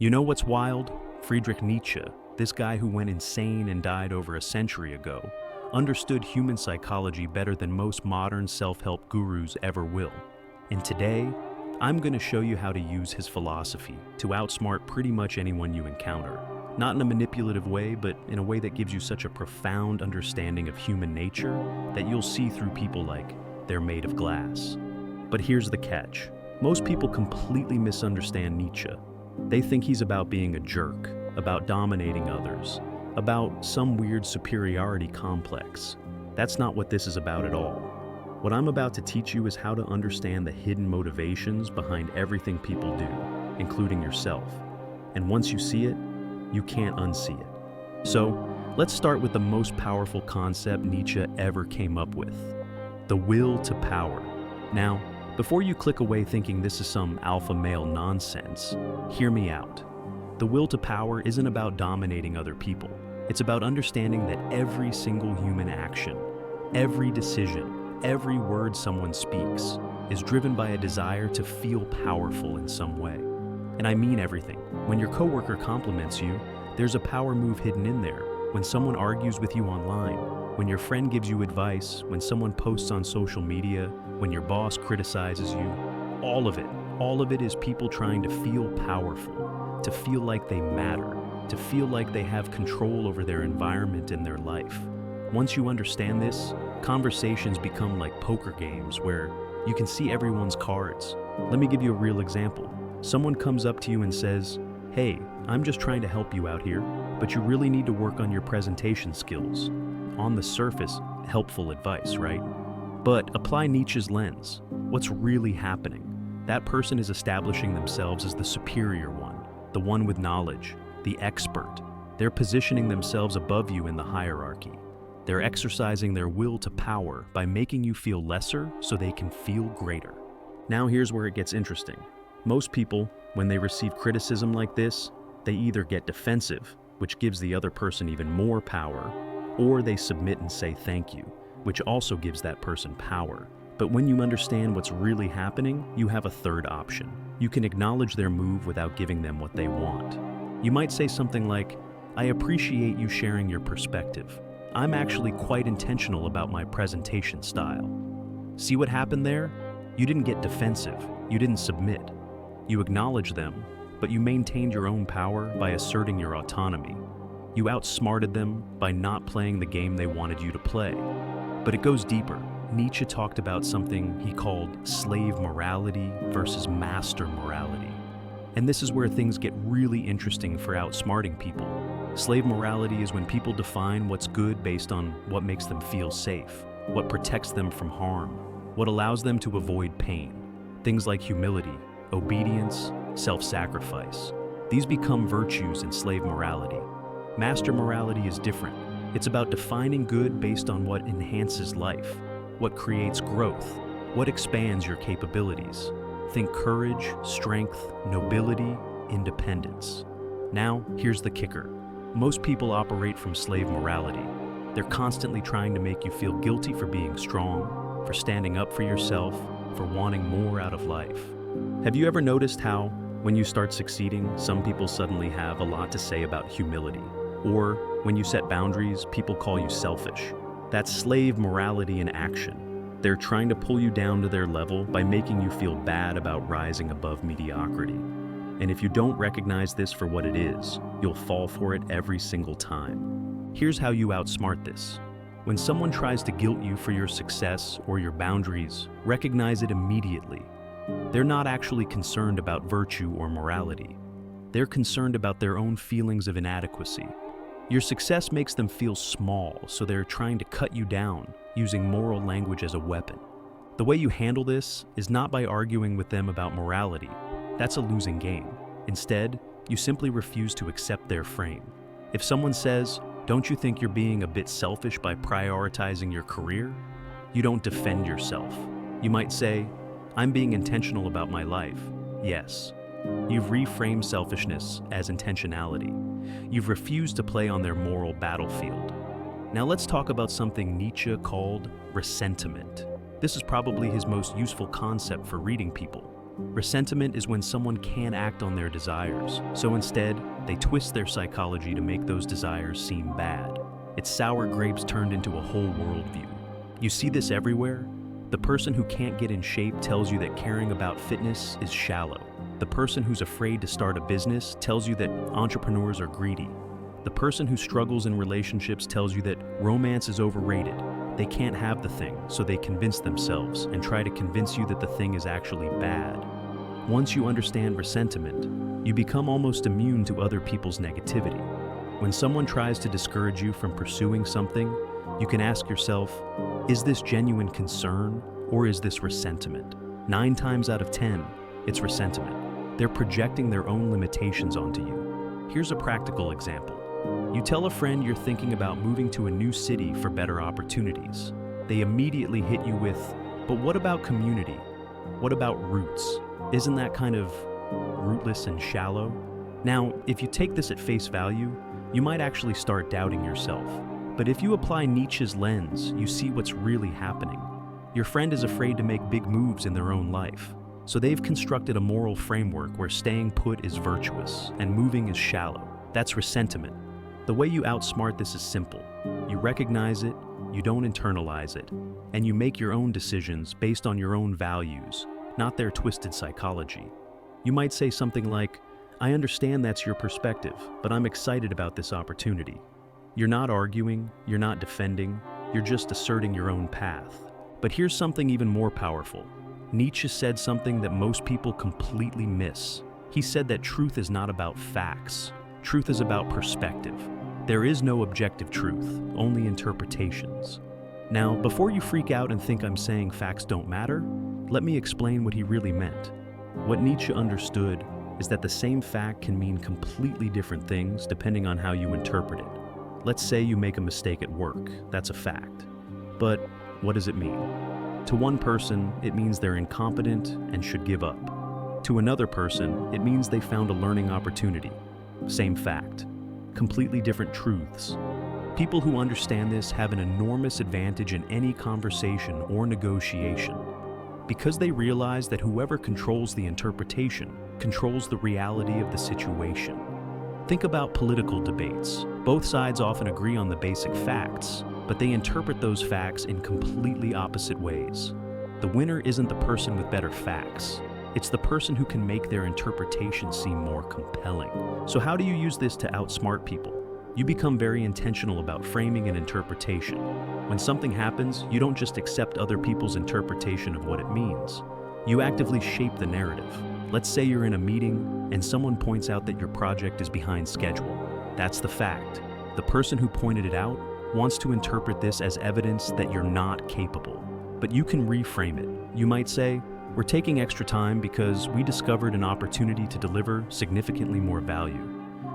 You know what's wild? Friedrich Nietzsche, this guy who went insane and died over a century ago, understood human psychology better than most modern self-help gurus ever will. And today, I'm going to show you how to use his philosophy to outsmart pretty much anyone you encounter. Not in a manipulative way, but in a way that gives you such a profound understanding of human nature that you'll see through people like they're made of glass. But here's the catch. Most people completely misunderstand Nietzsche. They think he's about being a jerk, about dominating others, about some weird superiority complex. That's not what this is about at all. What I'm about to teach you is how to understand the hidden motivations behind everything people do, including yourself. And once you see it, you can't unsee it. So, let's start with the most powerful concept Nietzsche ever came up with: the will to power. Now, before you click away thinking this is some alpha male nonsense, hear me out. The will to power isn't about dominating other people. It's about understanding that every single human action, every decision, every word someone speaks is driven by a desire to feel powerful in some way. And I mean everything. When your coworker compliments you, there's a power move hidden in there. When someone argues with you online, when your friend gives you advice, when someone posts on social media, when your boss criticizes you, all of it is people trying to feel powerful, to feel like they matter, to feel like they have control over their environment and their life. Once you understand this, conversations become like poker games where you can see everyone's cards. Let me give you a real example. Someone comes up to you and says, "Hey, I'm just trying to help you out here, but you really need to work on your presentation skills." On the surface, helpful advice, right? But apply Nietzsche's lens. What's really happening? That person is establishing themselves as the superior one, the one with knowledge, the expert. They're positioning themselves above you in the hierarchy. They're exercising their will to power by making you feel lesser so they can feel greater. Now here's where it gets interesting. Most people, when they receive criticism like this, they either get defensive, which gives the other person even more power, or they submit and say thank you, which also gives that person power. But when you understand what's really happening, you have a third option. You can acknowledge their move without giving them what they want. You might say something like, "I appreciate you sharing your perspective. I'm actually quite intentional about my presentation style." See what happened there? You didn't get defensive. You didn't submit. You acknowledged them, but you maintained your own power by asserting your autonomy. You outsmarted them by not playing the game they wanted you to play. But it goes deeper. Nietzsche talked about something he called slave morality versus master morality. And this is where things get really interesting for outsmarting people. Slave morality is when people define what's good based on what makes them feel safe, what protects them from harm, what allows them to avoid pain. Things like humility, obedience, self-sacrifice. These become virtues in slave morality. Master morality is different. It's about defining good based on what enhances life, what creates growth, what expands your capabilities. Think courage, strength, nobility, independence. Now, here's the kicker. Most people operate from slave morality. They're constantly trying to make you feel guilty for being strong, for standing up for yourself, for wanting more out of life. Have you ever noticed how, when you start succeeding, some people suddenly have a lot to say about humility? Or, when you set boundaries, people call you selfish. That's slave morality in action. They're trying to pull you down to their level by making you feel bad about rising above mediocrity. And if you don't recognize this for what it is, you'll fall for it every single time. Here's how you outsmart this. When someone tries to guilt you for your success or your boundaries, recognize it immediately. They're not actually concerned about virtue or morality. They're concerned about their own feelings of inadequacy. Your success makes them feel small, so they're trying to cut you down, using moral language as a weapon. The way you handle this is not by arguing with them about morality. That's a losing game. Instead, you simply refuse to accept their frame. If someone says, "Don't you think you're being a bit selfish by prioritizing your career?" you don't defend yourself. You might say, "I'm being intentional about my life." Yes. You've reframed selfishness as intentionality. You've refused to play on their moral battlefield. Now let's talk about something Nietzsche called ressentiment. This is probably his most useful concept for reading people. Resentment is when someone can't act on their desires, so instead, they twist their psychology to make those desires seem bad. It's sour grapes turned into a whole worldview. You see this everywhere. The person who can't get in shape tells you that caring about fitness is shallow. The person who's afraid to start a business tells you that entrepreneurs are greedy. The person who struggles in relationships tells you that romance is overrated. They can't have the thing, so they convince themselves and try to convince you that the thing is actually bad. Once you understand resentment, you become almost immune to other people's negativity. When someone tries to discourage you from pursuing something, you can ask yourself, is this genuine concern or is this resentment? 9 times out of 10, it's resentment. They're projecting their own limitations onto you. Here's a practical example. You tell a friend you're thinking about moving to a new city for better opportunities. They immediately hit you with, but what about community? What about roots? Isn't that kind of rootless and shallow? Now, if you take this at face value, you might actually start doubting yourself. But if you apply Nietzsche's lens, you see what's really happening. Your friend is afraid to make big moves in their own life. So they've constructed a moral framework where staying put is virtuous and moving is shallow. That's resentment. The way you outsmart this is simple. You recognize it, you don't internalize it, and you make your own decisions based on your own values, not their twisted psychology. You might say something like, I understand that's your perspective, but I'm excited about this opportunity. You're not arguing, you're not defending, you're just asserting your own path. But here's something even more powerful. Nietzsche said something that most people completely miss. He said that truth is not about facts. Truth is about perspective. There is no objective truth, only interpretations. Now, before you freak out and think I'm saying facts don't matter, let me explain what he really meant. What Nietzsche understood is that the same fact can mean completely different things depending on how you interpret it. Let's say you make a mistake at work. That's a fact. But what does it mean? To one person, it means they're incompetent and should give up. To another person, it means they found a learning opportunity. Same fact. Completely different truths. People who understand this have an enormous advantage in any conversation or negotiation, because they realize that whoever controls the interpretation controls the reality of the situation. Think about political debates. Both sides often agree on the basic facts, but they interpret those facts in completely opposite ways. The winner isn't the person with better facts. It's the person who can make their interpretation seem more compelling. So how do you use this to outsmart people? You become very intentional about framing an interpretation. When something happens, you don't just accept other people's interpretation of what it means. You actively shape the narrative. Let's say you're in a meeting and someone points out that your project is behind schedule. That's the fact. The person who pointed it out wants to interpret this as evidence that you're not capable. But you can reframe it. You might say, we're taking extra time because we discovered an opportunity to deliver significantly more value.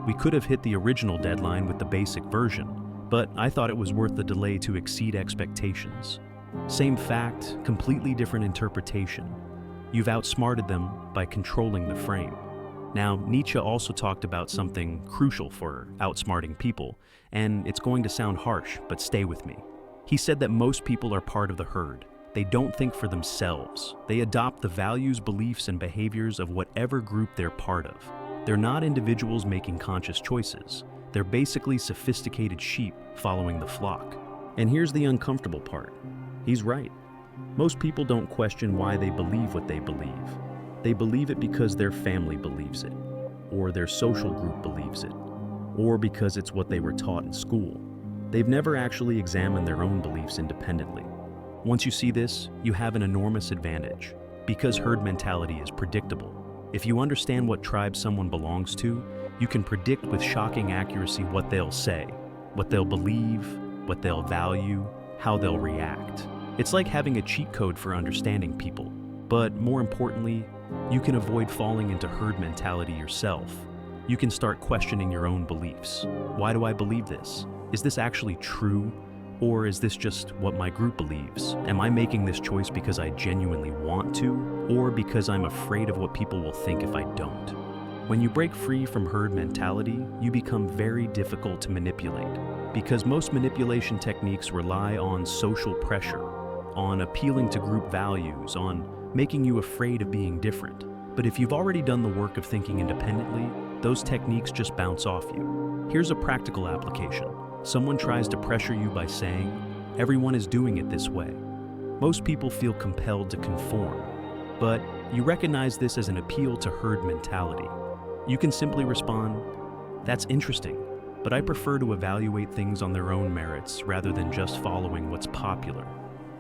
We could have hit the original deadline with the basic version, but I thought it was worth the delay to exceed expectations. Same fact, completely different interpretation. You've outsmarted them by controlling the frame. Now, Nietzsche also talked about something crucial for outsmarting people, and it's going to sound harsh, but stay with me. He said that most people are part of the herd. They don't think for themselves. They adopt the values, beliefs, and behaviors of whatever group they're part of. They're not individuals making conscious choices. They're basically sophisticated sheep following the flock. And here's the uncomfortable part. He's right. Most people don't question why they believe what they believe. They believe it because their family believes it, or their social group believes it, or because it's what they were taught in school. They've never actually examined their own beliefs independently. Once you see this, you have an enormous advantage, because herd mentality is predictable. If you understand what tribe someone belongs to, you can predict with shocking accuracy what they'll say, what they'll believe, what they'll value, how they'll react. It's like having a cheat code for understanding people. But more importantly, you can avoid falling into herd mentality yourself. You can start questioning your own beliefs. Why do I believe this? Is this actually true? Or is this just what my group believes? Am I making this choice because I genuinely want to, or because I'm afraid of what people will think if I don't? When you break free from herd mentality, you become very difficult to manipulate, because most manipulation techniques rely on social pressure, on appealing to group values, on making you afraid of being different. But if you've already done the work of thinking independently, those techniques just bounce off you. Here's a practical application. Someone tries to pressure you by saying, "Everyone is doing it this way." Most people feel compelled to conform, but you recognize this as an appeal to herd mentality. You can simply respond, "That's interesting, but I prefer to evaluate things on their own merits rather than just following what's popular."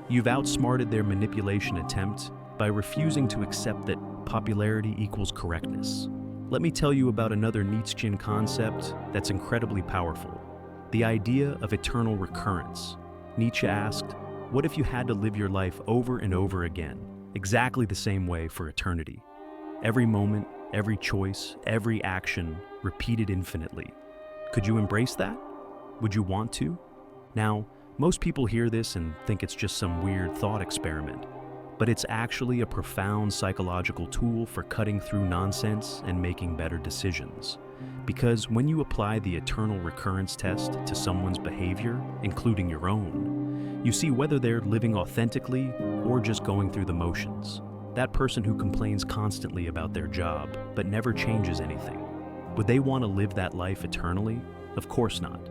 You've outsmarted their manipulation attempt by refusing to accept that popularity equals correctness. Let me tell you about another Nietzschean concept that's incredibly powerful: the idea of eternal recurrence. Nietzsche asked, what if you had to live your life over and over again, exactly the same way for eternity? Every moment, every choice, every action, repeated infinitely. Could you embrace that? Would you want to? Now, most people hear this and think it's just some weird thought experiment, but it's actually a profound psychological tool for cutting through nonsense and making better decisions. Because when you apply the eternal recurrence test to someone's behavior, including your own, you see whether they're living authentically or just going through the motions. That person who complains constantly about their job but never changes anything, would they want to live that life eternally? Of course not.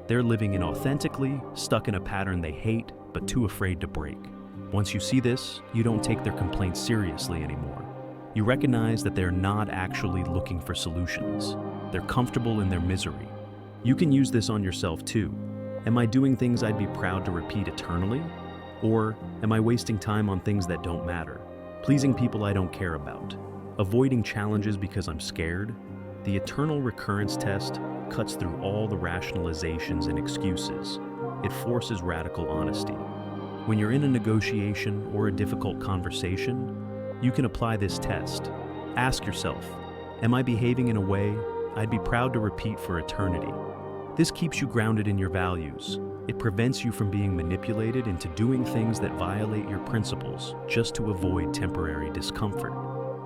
They're living inauthentically, stuck in a pattern they hate but too afraid to break. Once you see this, you don't take their complaints seriously anymore. You recognize that they're not actually looking for solutions. They're comfortable in their misery. You can use this on yourself too. Am I doing things I'd be proud to repeat eternally? Or am I wasting time on things that don't matter? Pleasing people I don't care about? Avoiding challenges because I'm scared? The eternal recurrence test cuts through all the rationalizations and excuses. It forces radical honesty. When you're in a negotiation or a difficult conversation, you can apply this test. Ask yourself, am I behaving in a way I'd be proud to repeat for eternity? This keeps you grounded in your values. It prevents you from being manipulated into doing things that violate your principles just to avoid temporary discomfort.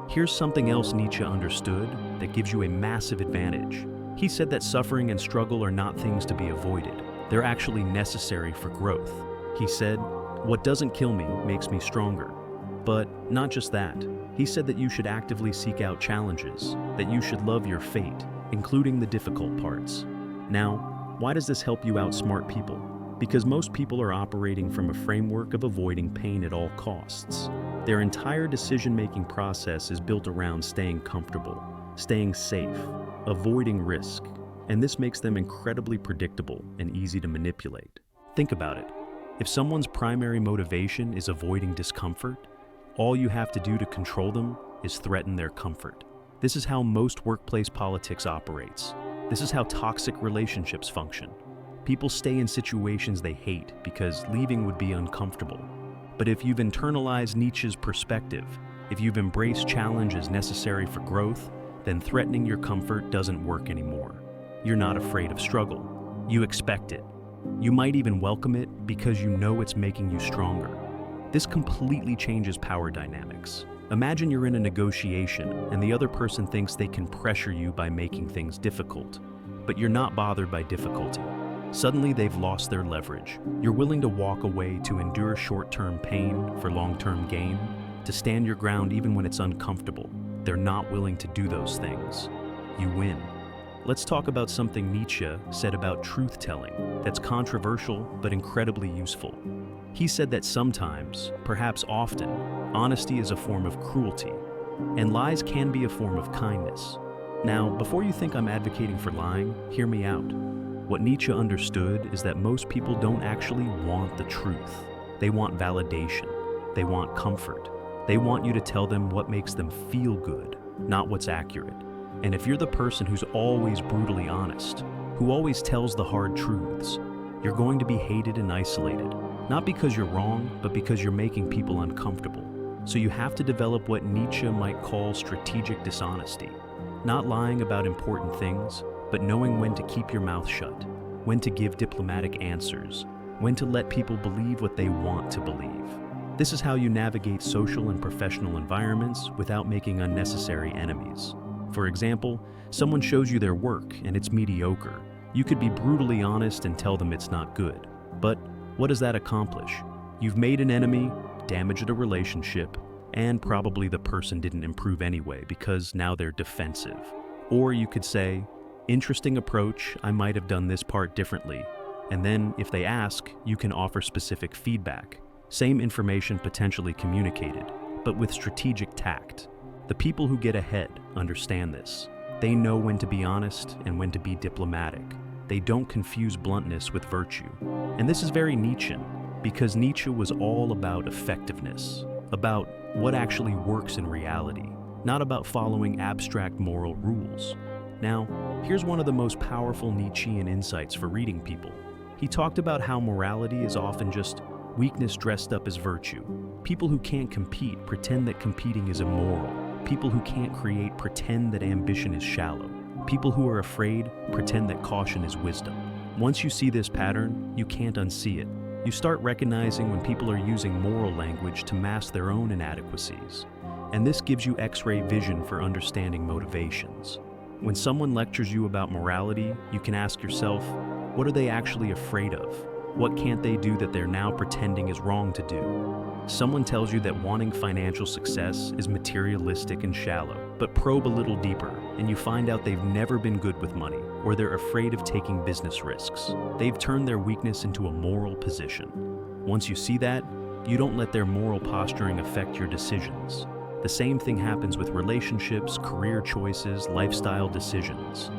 Here's something else Nietzsche understood that gives you a massive advantage. He said that suffering and struggle are not things to be avoided. They're actually necessary for growth. He said, "What doesn't kill me makes me stronger." But not just that. He said that you should actively seek out challenges, that you should love your fate, including the difficult parts. Now, why does this help you outsmart people? Because most people are operating from a framework of avoiding pain at all costs. Their entire decision-making process is built around staying comfortable, staying safe, avoiding risk, and this makes them incredibly predictable and easy to manipulate. Think about it. If someone's primary motivation is avoiding discomfort, all you have to do to control them is threaten their comfort. This is how most workplace politics operates. This is how toxic relationships function. People stay in situations they hate because leaving would be uncomfortable. But if you've internalized Nietzsche's perspective, if you've embraced challenge as necessary for growth, then threatening your comfort doesn't work anymore. You're not afraid of struggle. You expect it. You might even welcome it because you know it's making you stronger. This completely changes power dynamics. Imagine you're in a negotiation and the other person thinks they can pressure you by making things difficult, but you're not bothered by difficulty. Suddenly they've lost their leverage. You're willing to walk away to endure short-term pain for long-term gain, to stand your ground even when it's uncomfortable. They're not willing to do those things. You win. Let's talk about something Nietzsche said about truth-telling that's controversial but incredibly useful. He said that sometimes, perhaps often, honesty is a form of cruelty, and lies can be a form of kindness. Now, before you think I'm advocating for lying, hear me out. What Nietzsche understood is that most people don't actually want the truth. They want validation. They want comfort. They want you to tell them what makes them feel good, not what's accurate. And if you're the person who's always brutally honest, who always tells the hard truths, you're going to be hated and isolated. Not because you're wrong, but because you're making people uncomfortable. So you have to develop what Nietzsche might call strategic dishonesty. Not lying about important things, but knowing when to keep your mouth shut, when to give diplomatic answers, when to let people believe what they want to believe. This is how you navigate social and professional environments without making unnecessary enemies. For example, someone shows you their work and it's mediocre. You could be brutally honest and tell them it's not good. But what does that accomplish? You've made an enemy, damaged a relationship, And probably the person didn't improve anyway because now they're defensive. Or you could say, interesting approach, I might have done this part differently. And then, if they ask, you can offer specific feedback. Same information potentially communicated, but with strategic tact. The people who get ahead understand this. They know when to be honest and when to be diplomatic. They don't confuse bluntness with virtue. And this is very Nietzschean, because Nietzsche was all about effectiveness, about what actually works in reality, not about following abstract moral rules. Now, here's one of the most powerful Nietzschean insights for reading people. He talked about how morality is often just weakness dressed up as virtue. People who can't compete pretend that competing is immoral. People who can't create pretend that ambition is shallow. People who are afraid pretend that caution is wisdom. Once you see this pattern, you can't unsee it. You start recognizing when people are using moral language to mask their own inadequacies. And this gives you X-ray vision for understanding motivations. When someone lectures you about morality, you can ask yourself, what are they actually afraid of? What can't they do that they're now pretending is wrong to do? Someone tells you that wanting financial success is materialistic and shallow, but probe a little deeper, and you find out they've never been good with money, or they're afraid of taking business risks. They've turned their weakness into a moral position. Once you see that, you don't let their moral posturing affect your decisions. The same thing happens with relationships, career choices, lifestyle decisions.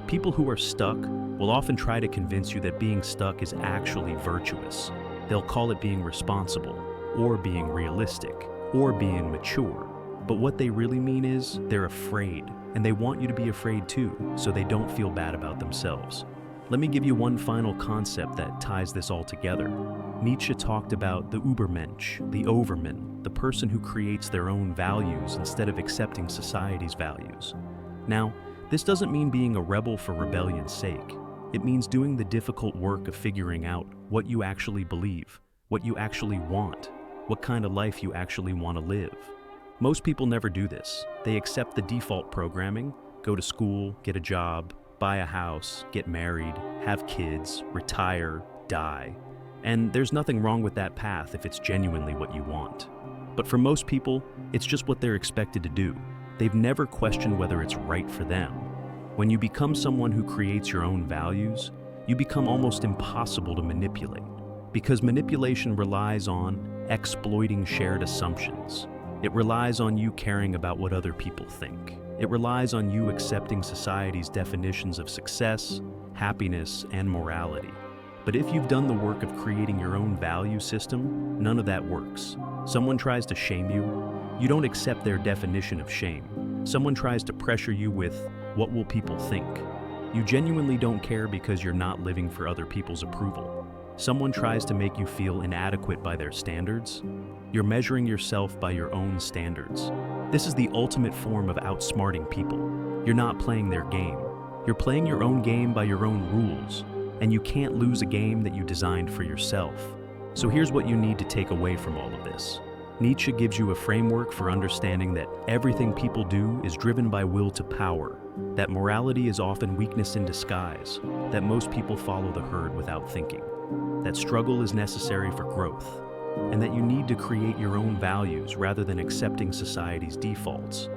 People who are stuck will often try to convince you that being stuck is actually virtuous. They'll call it being responsible, or being realistic, or being mature. But what they really mean is they're afraid, and they want you to be afraid too, so they don't feel bad about themselves. Let me give you one final concept that ties this all together. Nietzsche talked about the Übermensch, the overman, the person who creates their own values instead of accepting society's values. Now, this doesn't mean being a rebel for rebellion's sake. It means doing the difficult work of figuring out what you actually believe, what you actually want, what kind of life you actually want to live. Most people never do this. They accept the default programming, go to school, get a job, buy a house, get married, have kids, retire, die. And there's nothing wrong with that path if it's genuinely what you want. But for most people, it's just what they're expected to do. They've never questioned whether it's right for them. When you become someone who creates your own values, you become almost impossible to manipulate, because manipulation relies on exploiting shared assumptions. It relies on you caring about what other people think. It relies on you accepting society's definitions of success, happiness, and morality. But if you've done the work of creating your own value system, none of that works. Someone tries to shame you, you don't accept their definition of shame. Someone tries to pressure you with, what will people think? You genuinely don't care because you're not living for other people's approval. Someone tries to make you feel inadequate by their standards. You're measuring yourself by your own standards. This is the ultimate form of outsmarting people. You're not playing their game. You're playing your own game by your own rules, and you can't lose a game that you designed for yourself. So here's what you need to take away from all of this. Nietzsche gives you a framework for understanding that everything people do is driven by will to power, that morality is often weakness in disguise, that most people follow the herd without thinking, that struggle is necessary for growth, and that you need to create your own values rather than accepting society's defaults.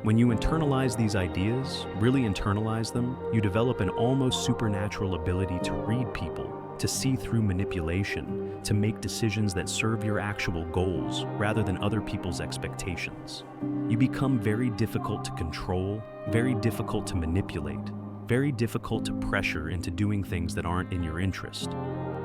When you internalize these ideas, really internalize them, you develop an almost supernatural ability to read people, to see through manipulation, to make decisions that serve your actual goals rather than other people's expectations. You become very difficult to control, very difficult to manipulate, very difficult to pressure into doing things that aren't in your interest.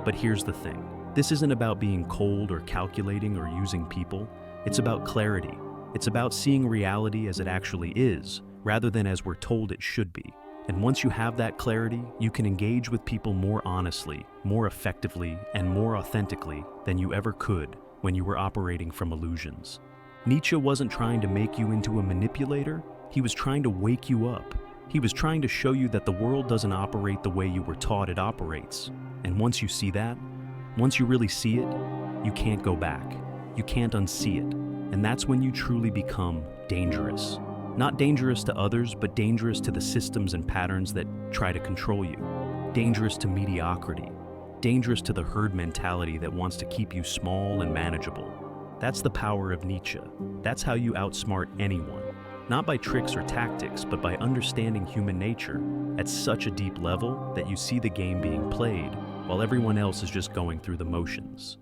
But here's the thing. This isn't about being cold or calculating or using people. It's about clarity. It's about seeing reality as it actually is, rather than as we're told it should be. And once you have that clarity, you can engage with people more honestly, more effectively, and more authentically than you ever could when you were operating from illusions. Nietzsche wasn't trying to make you into a manipulator. He was trying to wake you up. He was trying to show you that the world doesn't operate the way you were taught it operates. And once you see that, once you really see it, you can't go back. You can't unsee it. And that's when you truly become dangerous. Not dangerous to others, but dangerous to the systems and patterns that try to control you. Dangerous to mediocrity. Dangerous to the herd mentality that wants to keep you small and manageable. That's the power of Nietzsche. That's how you outsmart anyone. Not by tricks or tactics, but by understanding human nature at such a deep level that you see the game being played while everyone else is just going through the motions.